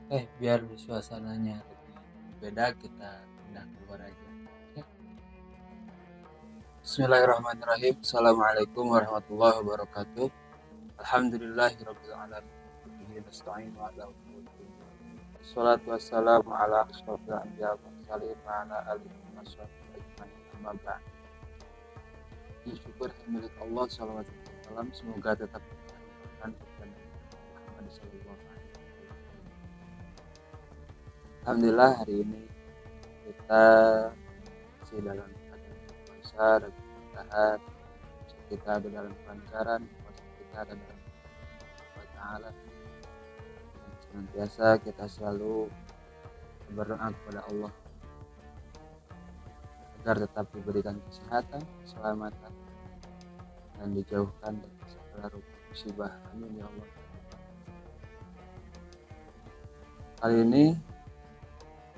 Biar suasananya lebih beda, kita pindah keluar aja. Oke. Bismillahirrahmanirrahim. Assalamualaikum warahmatullahi wabarakatuh. Alhamdulillahirabbil alamin. Bihi nasta'in wa ala umuri dunya. Wassalatu wassalamu ala asyrofil anbiya'i wal mursalin wa ala alihi washabbihi ajmain. Amma ba'd. Syukur milik Allah sallallahu alaihi wasallam, semoga tetap dilimpahkan kepada Nabi Muhammad sallallahu alaihi wasallam. Alhamdulillah, hari ini kita masih dalam keadaan puasa dan istirahat, kita ada dalam kelancaran, puasa kita ada dalam Allah Ta'ala. Dan senantiasa kita selalu berdoa kepada Allah agar tetap diberikan kesehatan, keselamatan, dan dijauhkan dari segala rupa musibah. Amin ya Allah. Kali ini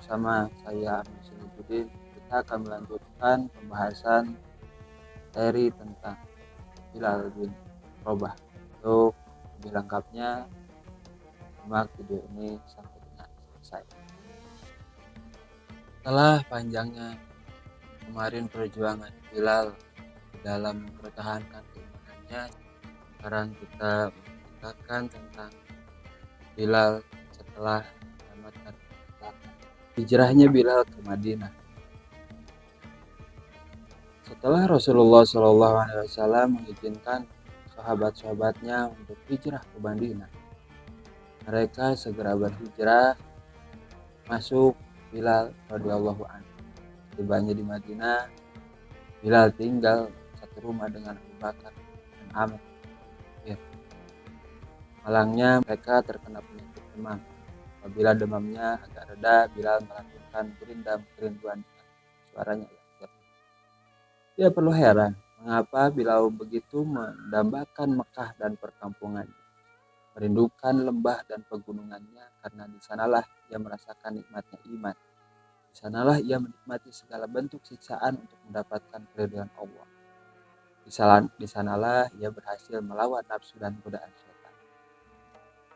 bersama saya Ahmad Syarifudin, kita akan melanjutkan pembahasan materi tentang Bilal bin Rabah. Untuk lebih lengkapnya, simak video ini sampai dengan selesai. Setelah panjangnya kemarin perjuangan Bilal dalam mempertahankan keimanannya, sekarang kita menceritakan tentang Bilal setelah menyelamatkan hijrahnya Bilal ke Madinah. Setelah Rasulullah SAW mengizinkan sahabat-sahabatnya untuk hijrah ke Madinah, mereka segera berhijrah masuk Bilal radhiyallahu anhu. Tibanya di Madinah, Bilal tinggal satu rumah dengan Abu Bakar dan Amr. Malangnya mereka terkena penyakit demam. Apabila demamnya agak reda, Bilal melakukan berindam kerinduan dengan suaranya yang jernih. Dia perlu heran mengapa Bilal begitu mendambakan Mekah dan perkampungannya, merindukan lembah dan pegunungannya, karena di sanalah ia merasakan nikmatnya iman. Di sanalah ia menikmati segala bentuk siksaan untuk mendapatkan keridhaan Allah. Di sanalah ia berhasil melawan nafsu dan godaan syaitan.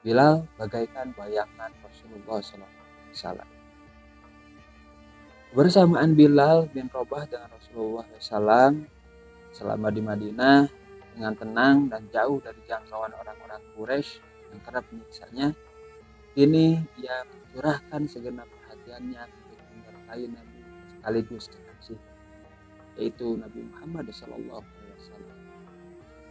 Bilal bagaikan bayangan Rasulullah SAW. Bersamaan Bilal bin Rabah dengan Rasulullah SAW selama di Madinah dengan tenang dan jauh dari jangkauan orang-orang Quraisy yang kerap menyiksanya, kini ia mencurahkan segenap perhatiannya untuk menyertai Nabi sekaligus kekasih, yaitu Nabi Muhammad SAW.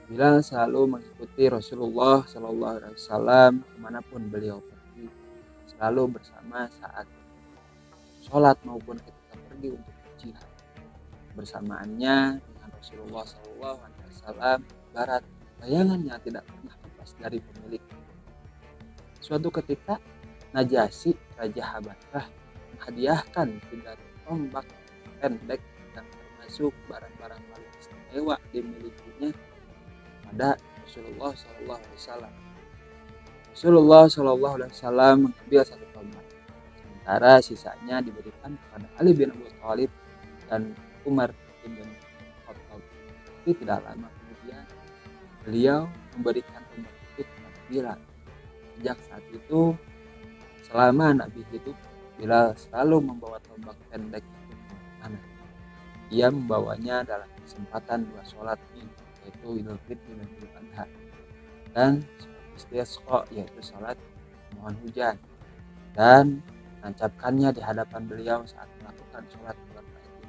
Bilal selalu mengikuti Rasulullah SAW kemanapun beliau pergi, selalu bersama saat sholat maupun ketika pergi untuk berjihad. Bersamaannya dengan Rasulullah SAW barat bayangannya tidak pernah lepas dari pemilik. Suatu ketika Najasyi, Raja Habasyah, menghadiahkan 3 tombak pendek yang termasuk barang-barang paling istimewa dimilikinya pada Rasulullah SAW. Rasulullah SAW mengambil 1 tombak, sementara sisanya diberikan kepada Ali bin Abi Thalib dan Umar bin Khattab. Tapi tidak lama kemudian beliau memberikan tombak itu kepada Bilal. Sejak saat itu, selama Nabi hidup, Bilal selalu membawa tombak pendek itu kemana-mana. Ia membawanya dalam kesempatan 2 sholat Id, yaitu Idul Fitri dan Idul Adha, dan istisqa, yaitu sholat mohon hujan, dan menancapkannya di hadapan beliau saat melakukan sholat bulan Rajab.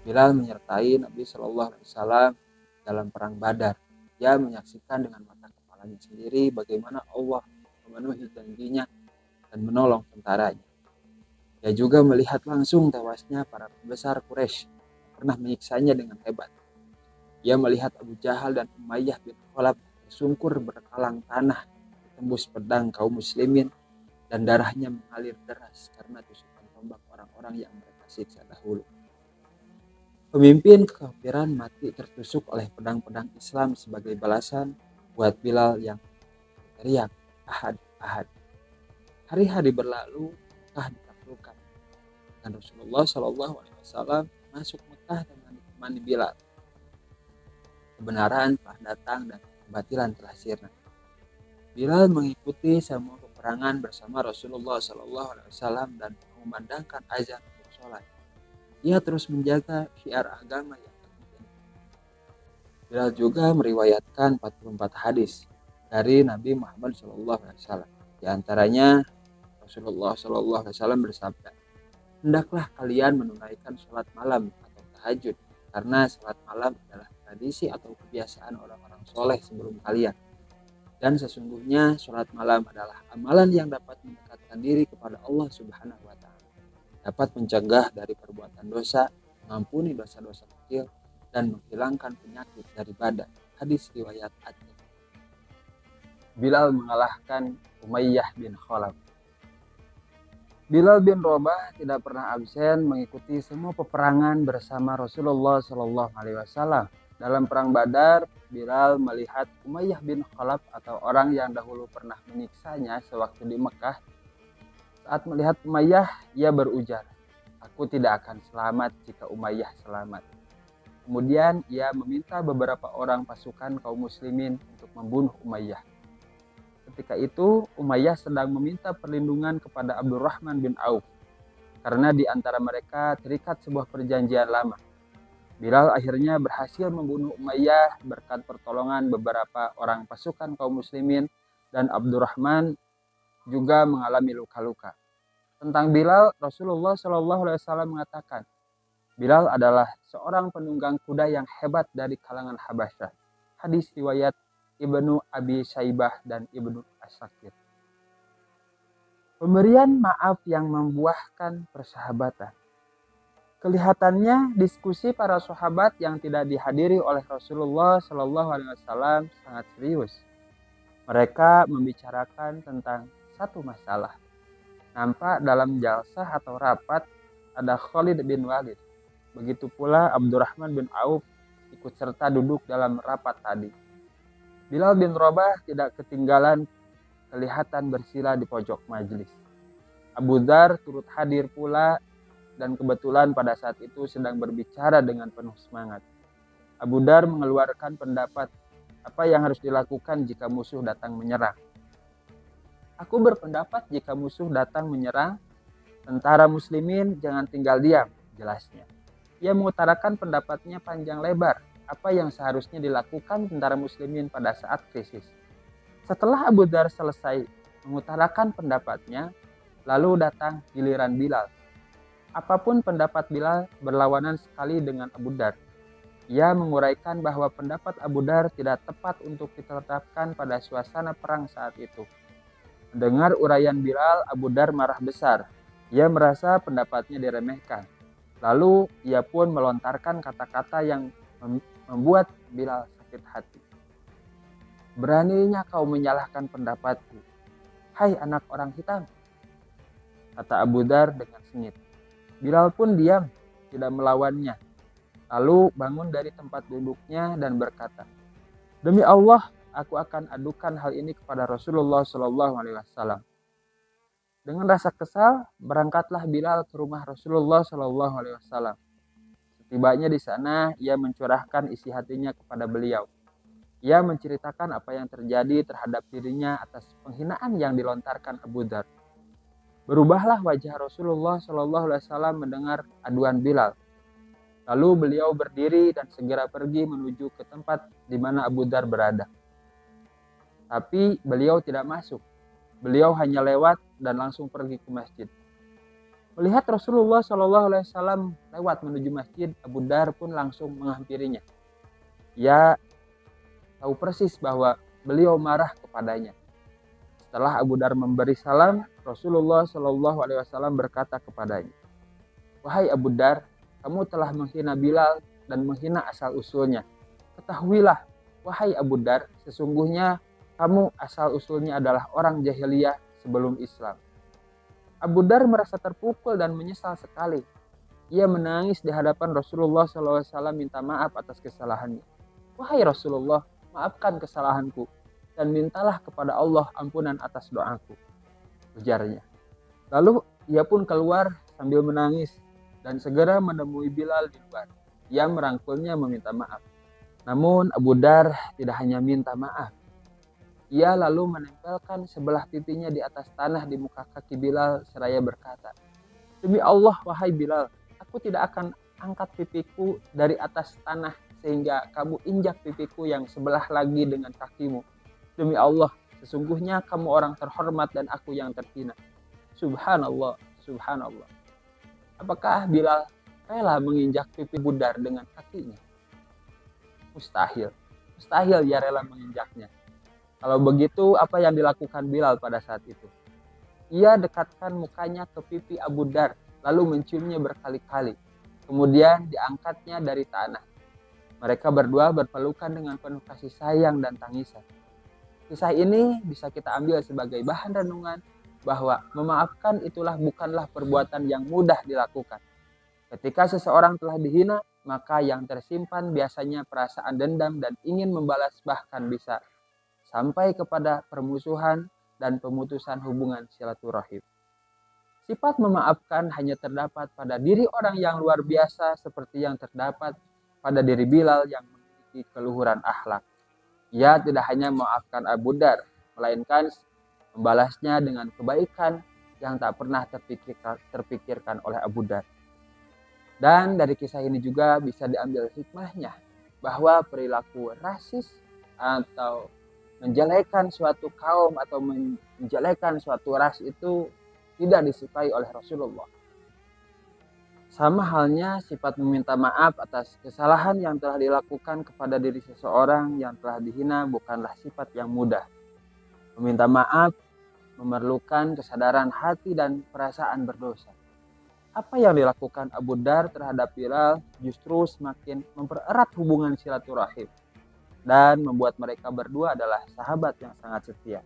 Bilal menyertai Nabi SAW dalam perang Badar. Dia menyaksikan dengan mata kepalanya sendiri bagaimana Allah memenuhi janjinya dan menolong tentaranya. Dia juga melihat langsung tewasnya para pembesar Quraisy yang pernah menyiksanya dengan hebat. Dia melihat Abu Jahal dan Umayyah bin Khalaf tersungkur berkalang tanah ditembus pedang kaum muslimin, dan darahnya mengalir deras karena tusukan tombak orang-orang yang mereka siksa dahulu. Pemimpin kekafiran mati tertusuk oleh pedang-pedang Islam sebagai balasan buat Bilal yang teriak, "Ahad, ahad." Hari-hari berlalu, Mekah ditaklukkan, dan Rasulullah SAW masuk Mekah dengan ditemani Bilal. Kebenaran telah datang dan kebatilan telah sirna. Bilal mengikuti semua peperangan bersama Rasulullah SAW dan mengumandangkan azan untuk sholat. Ia terus menjaga syiar agama yang agung ini. Bilal juga meriwayatkan 44 hadis dari Nabi Muhammad SAW. Di antaranya Rasulullah SAW bersabda, "Hendaklah kalian menunaikan sholat malam atau tahajud, karena sholat malam adalah tradisi atau kebiasaan orang-orang soleh sebelum kalian. Dan sesungguhnya sholat malam adalah amalan yang dapat mendekatkan diri kepada Allah Subhanahu wa Ta'ala, dapat mencegah dari perbuatan dosa, mengampuni dosa-dosa kecil, dan menghilangkan penyakit dari badan." Hadis riwayat At-Tirmidzi. Bilal mengalahkan Umayyah bin Khalaf. Bilal bin Rabah tidak pernah absen mengikuti semua peperangan bersama Rasulullah SAW. Dalam perang Badar, Bilal melihat Umayyah bin Khalaf atau orang yang dahulu pernah menyiksanya sewaktu di Mekah. Saat melihat Umayyah, ia berujar, "Aku tidak akan selamat jika Umayyah selamat." Kemudian ia meminta beberapa orang pasukan kaum muslimin untuk membunuh Umayyah. Ketika itu Umayyah sedang meminta perlindungan kepada Abdurrahman bin Auf karena di antara mereka terikat sebuah perjanjian lama. Bilal akhirnya berhasil membunuh Umayyah berkat pertolongan beberapa orang pasukan kaum muslimin, dan Abdurrahman juga mengalami luka-luka. Tentang Bilal, Rasulullah SAW mengatakan, Bilal adalah seorang penunggang kuda yang hebat dari kalangan Habasyah. Hadis riwayat Ibnu Abi Syaibah dan Ibnu As-Sakir. Pemberian maaf yang membuahkan persahabatan. Kelihatannya diskusi para sahabat yang tidak dihadiri oleh Rasulullah SAW sangat serius. Mereka membicarakan tentang satu masalah. Nampak dalam jalsah atau rapat ada Khalid bin Walid. Begitu pula Abdurrahman bin Auf ikut serta duduk dalam rapat tadi. Bilal bin Rabah tidak ketinggalan, kelihatan bersila di pojok majelis. Abu Dzar turut hadir pula dan kebetulan pada saat itu sedang berbicara dengan penuh semangat. Abu Dzar mengeluarkan pendapat apa yang harus dilakukan jika musuh datang menyerang. "Aku berpendapat jika musuh datang menyerang, tentara muslimin jangan tinggal diam," jelasnya. Ia mengutarakan pendapatnya panjang lebar, apa yang seharusnya dilakukan tentara muslimin pada saat krisis. Setelah Abu Dzar selesai mengutarakan pendapatnya, lalu datang giliran Bilal. Apapun pendapat Bilal berlawanan sekali dengan Abu Dzar. Ia menguraikan bahwa pendapat Abu Dzar tidak tepat untuk ditetapkan pada suasana perang saat itu. Mendengar uraian Bilal, Abu Dzar marah besar. Ia merasa pendapatnya diremehkan. Lalu ia pun melontarkan kata-kata yang membuat Bilal sakit hati. "Beraninya kau menyalahkan pendapatku, hai anak orang hitam," kata Abu Dzar dengan sengit. Bilal pun diam, tidak melawannya. Lalu bangun dari tempat duduknya dan berkata, "Demi Allah, aku akan adukan hal ini kepada Rasulullah SAW." Dengan rasa kesal, berangkatlah Bilal ke rumah Rasulullah SAW. Setibanya di sana, ia mencurahkan isi hatinya kepada beliau. Ia menceritakan apa yang terjadi terhadap dirinya atas penghinaan yang dilontarkan Abu Dzar. Berubahlah wajah Rasulullah SAW mendengar aduan Bilal. Lalu beliau berdiri dan segera pergi menuju ke tempat di mana Abu Dzar berada. Tapi beliau tidak masuk. Beliau hanya lewat dan langsung pergi ke masjid. Melihat Rasulullah SAW lewat menuju masjid, Abu Dzar pun langsung menghampirinya. Ia tahu persis bahwa beliau marah kepadanya. Setelah Abu Dzar memberi salam, Rasulullah SAW berkata kepadanya, "Wahai Abu Dzar, kamu telah menghina Bilal dan menghina asal-usulnya. Ketahuilah, wahai Abu Dzar, sesungguhnya kamu asal-usulnya adalah orang jahiliyah sebelum Islam." Abu Dzar merasa terpukul dan menyesal sekali. Ia menangis di hadapan Rasulullah SAW minta maaf atas kesalahannya. "Wahai Rasulullah, maafkan kesalahanku dan mintalah kepada Allah ampunan atas doaku," ujarnya. Lalu ia pun keluar sambil menangis dan segera menemui Bilal di luar. Ia merangkulnya meminta maaf. Namun Abu Dzar tidak hanya minta maaf. Ia lalu menempelkan sebelah pipinya di atas tanah di muka kaki Bilal seraya berkata, "Demi Allah, wahai Bilal, aku tidak akan angkat pipiku dari atas tanah sehingga kamu injak pipiku yang sebelah lagi dengan kakimu. Demi Allah, sesungguhnya kamu orang terhormat dan aku yang terhina." Subhanallah, subhanallah. Apakah Bilal rela menginjak pipi Budar dengan kakinya? Mustahil. Mustahil ia rela menginjaknya. Kalau begitu, apa yang dilakukan Bilal pada saat itu? Ia dekatkan mukanya ke pipi Abu Dar, lalu menciumnya berkali-kali. Kemudian diangkatnya dari tanah. Mereka berdua berpelukan dengan penuh kasih sayang dan tangisan. Kisah ini bisa kita ambil sebagai bahan renungan bahwa memaafkan itulah bukanlah perbuatan yang mudah dilakukan. Ketika seseorang telah dihina, maka yang tersimpan biasanya perasaan dendam dan ingin membalas, bahkan bisa sampai kepada permusuhan dan pemutusan hubungan silaturahim. Sifat memaafkan hanya terdapat pada diri orang yang luar biasa seperti yang terdapat pada diri Bilal yang memiliki keluhuran akhlak. Ia tidak hanya memaafkan Abu Dar, melainkan membalasnya dengan kebaikan yang tak pernah terpikirkan oleh Abu Dar. Dan dari kisah ini juga bisa diambil hikmahnya bahwa perilaku rasis atau menjelekan suatu kaum atau menjelekan suatu ras itu tidak disukai oleh Rasulullah. Sama halnya sifat meminta maaf atas kesalahan yang telah dilakukan kepada diri seseorang yang telah dihina bukanlah sifat yang mudah. Meminta maaf memerlukan kesadaran hati dan perasaan berdosa. Apa yang dilakukan Abu Dar terhadap Bilal justru semakin mempererat hubungan silaturahim dan membuat mereka berdua adalah sahabat yang sangat setia.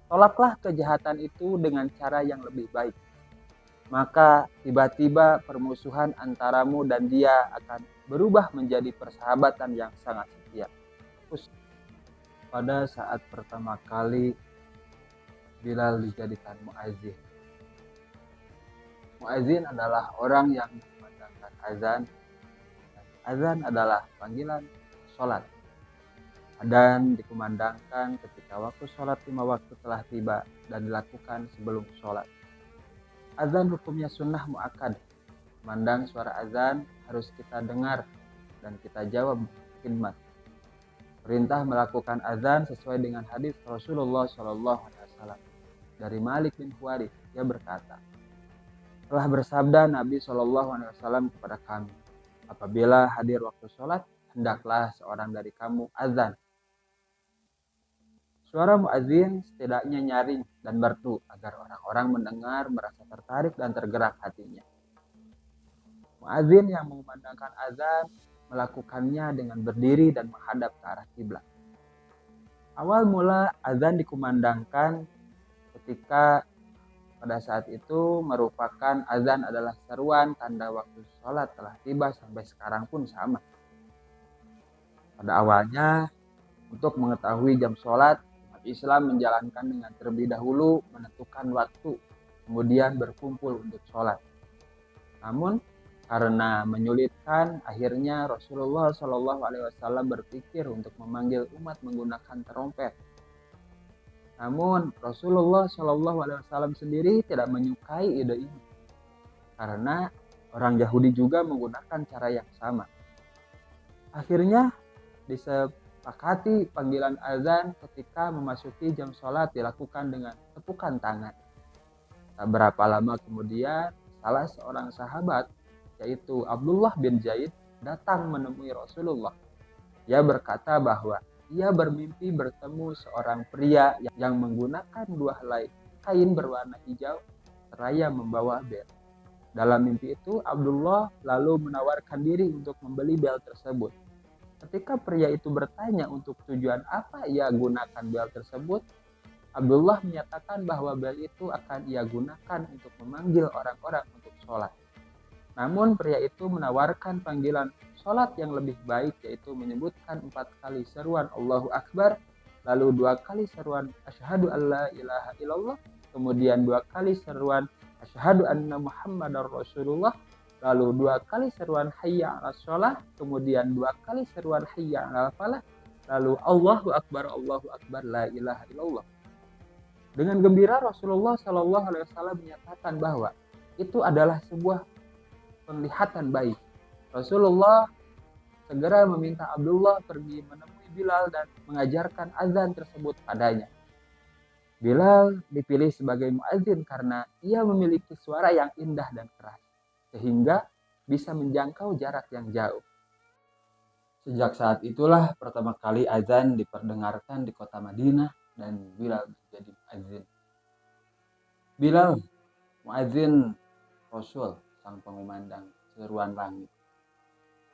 Tolaklah kejahatan itu dengan cara yang lebih baik. Maka tiba-tiba permusuhan antaramu dan dia akan berubah menjadi persahabatan yang sangat setia. Pada saat pertama kali Bilal dijadikan muazin. Muazin adalah orang yang memandangkan azan. Azan adalah panggilan sholat. Dan dikumandangkan ketika waktu sholat 5 waktu telah tiba dan dilakukan sebelum sholat. Azan hukumnya sunnah muakkad. Memandang suara azan harus kita dengar dan kita jawab khidmat. Perintah melakukan azan sesuai dengan hadis Rasulullah SAW dari Malik bin Huwairits. Dia berkata, telah bersabda Nabi SAW kepada kami, apabila hadir waktu sholat, hendaklah seorang dari kamu azan. Suara muazin setidaknya nyaring dan merdu agar orang-orang mendengar merasa tertarik dan tergerak hatinya. Muazin yang mengumandangkan azan melakukannya dengan berdiri dan menghadap ke arah kiblat. Awal mula azan dikumandangkan ketika pada saat itu merupakan azan adalah seruan tanda waktu sholat telah tiba, sampai sekarang pun sama. Pada awalnya untuk mengetahui jam sholat, umat Islam menjalankan dengan terlebih dahulu menentukan waktu, kemudian berkumpul untuk sholat. Namun karena menyulitkan, akhirnya Rasulullah SAW berpikir untuk memanggil umat menggunakan terompet. Namun Rasulullah SAW sendiri tidak menyukai ide ini, karena orang Yahudi juga menggunakan cara yang sama. Akhirnya disepakati panggilan azan ketika memasuki jam sholat dilakukan dengan tepukan tangan. Tak berapa lama kemudian salah seorang sahabat yaitu Abdullah bin Zaid datang menemui Rasulullah. Ia berkata bahwa ia bermimpi bertemu seorang pria yang menggunakan 2 helai kain berwarna hijau seraya membawa bel. Dalam mimpi itu Abdullah lalu menawarkan diri untuk membeli bel tersebut. Ketika pria itu bertanya untuk tujuan apa ia gunakan bel tersebut, Abdullah menyatakan bahwa bel itu akan ia gunakan untuk memanggil orang-orang untuk sholat. Namun pria itu menawarkan panggilan sholat yang lebih baik, yaitu menyebutkan 4 kali seruan Allahu Akbar, lalu 2 kali seruan Asyhadu alla ilaha illallah, kemudian 2 kali seruan Asyhadu anna Muhammadar Rasulullah, lalu 2 kali seruan Hayya 'alas sholah, kemudian 2 kali seruan Hayya 'alal falah, lalu Allahu Akbar, la ilaha illallah. Dengan gembira Rasulullah Shallallahu Alaihi Wasallam menyatakan bahwa itu adalah sebuah penglihatan baik. Rasulullah segera meminta Abdullah pergi menemui Bilal dan mengajarkan azan tersebut padanya. Bilal dipilih sebagai muadzin karena ia memiliki suara yang indah dan keras, sehingga bisa menjangkau jarak yang jauh. Sejak saat itulah pertama kali azan diperdengarkan di kota Madinah dan Bilal menjadi muadzin. Bilal, muadzin Rasul, sang pengumandang seruan langit.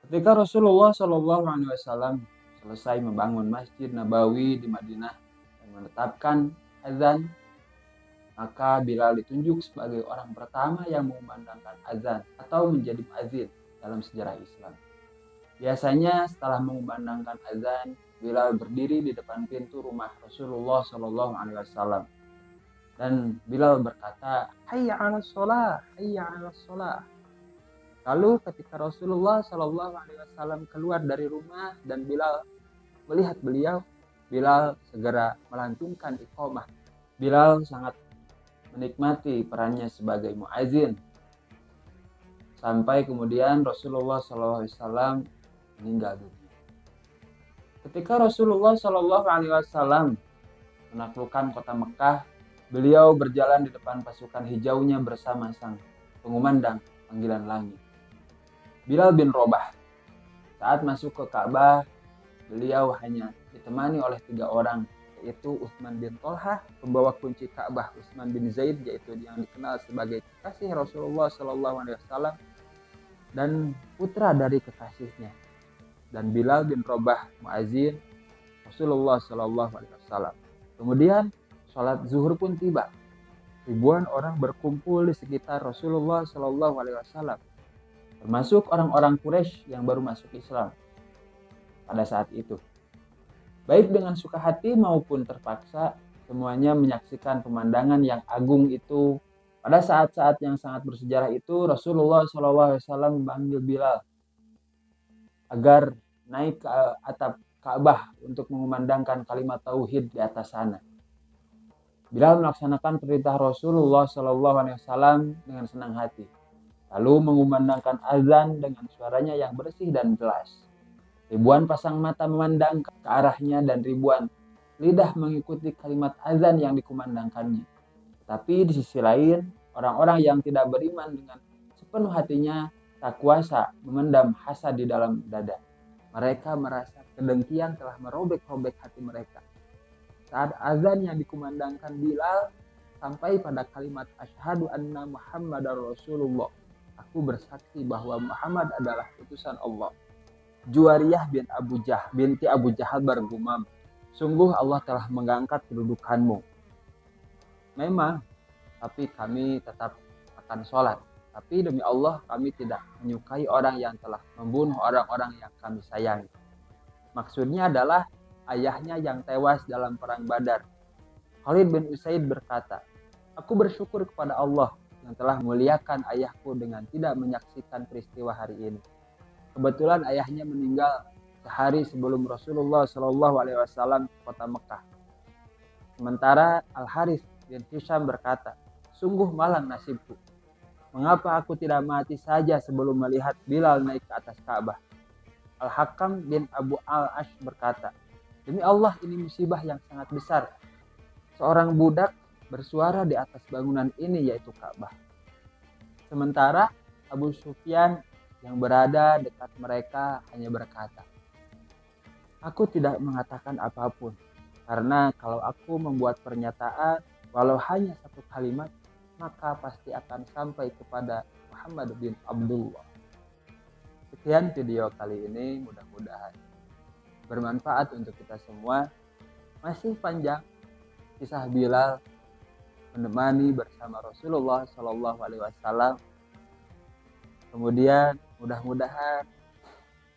Ketika Rasulullah Shallallahu Alaihi Wasallam selesai membangun Masjid Nabawi di Madinah dan menetapkan azan, maka Bilal ditunjuk sebagai orang pertama yang mengumandangkan azan atau menjadi muadzin dalam sejarah Islam. Biasanya setelah mengumandangkan azan, Bilal berdiri di depan pintu rumah Rasulullah Shallallahu Alaihi Wasallam dan Bilal berkata, "Hayya 'alas shalah, hayya 'alas shalah." Lalu ketika Rasulullah Shallallahu Alaihi Wasallam keluar dari rumah dan Bilal melihat beliau, Bilal segera melantunkan iqamah. Bilal sangat menikmati perannya sebagai muadzin sampai kemudian Rasulullah SAW meninggal dunia. Ketika Rasulullah SAW menaklukkan kota Mekah, beliau berjalan di depan pasukan hijaunya bersama sang pengumandang panggilan langit, Bilal bin Rabah. Saat masuk ke Ka'bah, beliau hanya ditemani oleh 3 orang, yaitu Utsman bin Tolhah, pembawa kunci Ka'bah Utsman bin Zaid, yaitu yang dikenal sebagai kekasih Rasulullah SAW, dan putra dari kekasihnya, dan Bilal bin Rabah, muadzin Rasulullah SAW. Kemudian sholat zuhur pun tiba. Ribuan orang berkumpul di sekitar Rasulullah SAW, termasuk orang-orang Quraisy yang baru masuk Islam pada saat itu. Baik dengan suka hati maupun terpaksa, semuanya menyaksikan pemandangan yang agung itu. Pada saat-saat yang sangat bersejarah itu, Rasulullah SAW memanggil Bilal agar naik ke atap Ka'bah untuk mengumandangkan kalimat tauhid di atas sana. Bilal melaksanakan perintah Rasulullah SAW dengan senang hati, lalu mengumandangkan azan dengan suaranya yang bersih dan jelas. Ribuan pasang mata memandang ke arahnya dan ribuan lidah mengikuti kalimat azan yang dikumandangkannya. Tapi di sisi lain, orang-orang yang tidak beriman dengan sepenuh hatinya tak kuasa memendam hasad di dalam dada. Mereka merasa kedengkian telah merobek-robek hati mereka. Saat azan yang dikumandangkan Bilal sampai pada kalimat asyhadu anna Muhammadar Rasulullah, aku bersaksi bahwa Muhammad adalah utusan Allah, Juwariyah binti Abu Jahal bergumam, sungguh Allah telah mengangkat kedudukanmu. Memang, tapi kami tetap akan sholat. Tapi demi Allah kami tidak menyukai orang yang telah membunuh orang-orang yang kami sayangi. Maksudnya adalah ayahnya yang tewas dalam perang Badar. Khalid bin Usaid berkata, aku bersyukur kepada Allah yang telah memuliakan ayahku dengan tidak menyaksikan peristiwa hari ini. Kebetulan ayahnya meninggal sehari sebelum Rasulullah SAW ke kota Mekah. Sementara Al-Harith bin Hisham berkata, sungguh malang nasibku. Mengapa aku tidak mati saja sebelum melihat Bilal naik ke atas Ka'bah? Al-Hakam bin Abu Al-Ash berkata, demi Allah ini musibah yang sangat besar. Seorang budak bersuara di atas bangunan ini yaitu Ka'bah. Sementara Abu Sufyan yang berada dekat mereka hanya berkata, aku tidak mengatakan apapun, karena kalau aku membuat pernyataan, walau hanya satu kalimat, maka pasti akan sampai kepada Muhammad bin Abdullah. Sekian video kali ini, mudah-mudahan bermanfaat untuk kita semua. Masih panjang kisah Bilal menemani bersama Rasulullah SAW. Kemudian mudah-mudahan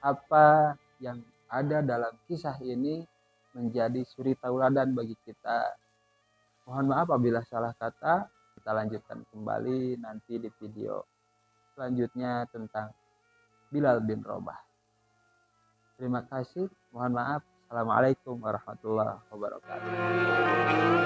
apa yang ada dalam kisah ini menjadi suri tauladan bagi kita. Mohon maaf apabila salah kata. Kita lanjutkan kembali nanti di video selanjutnya tentang Bilal bin Rabah. Terima kasih. Mohon maaf. Assalamualaikum warahmatullahi wabarakatuh.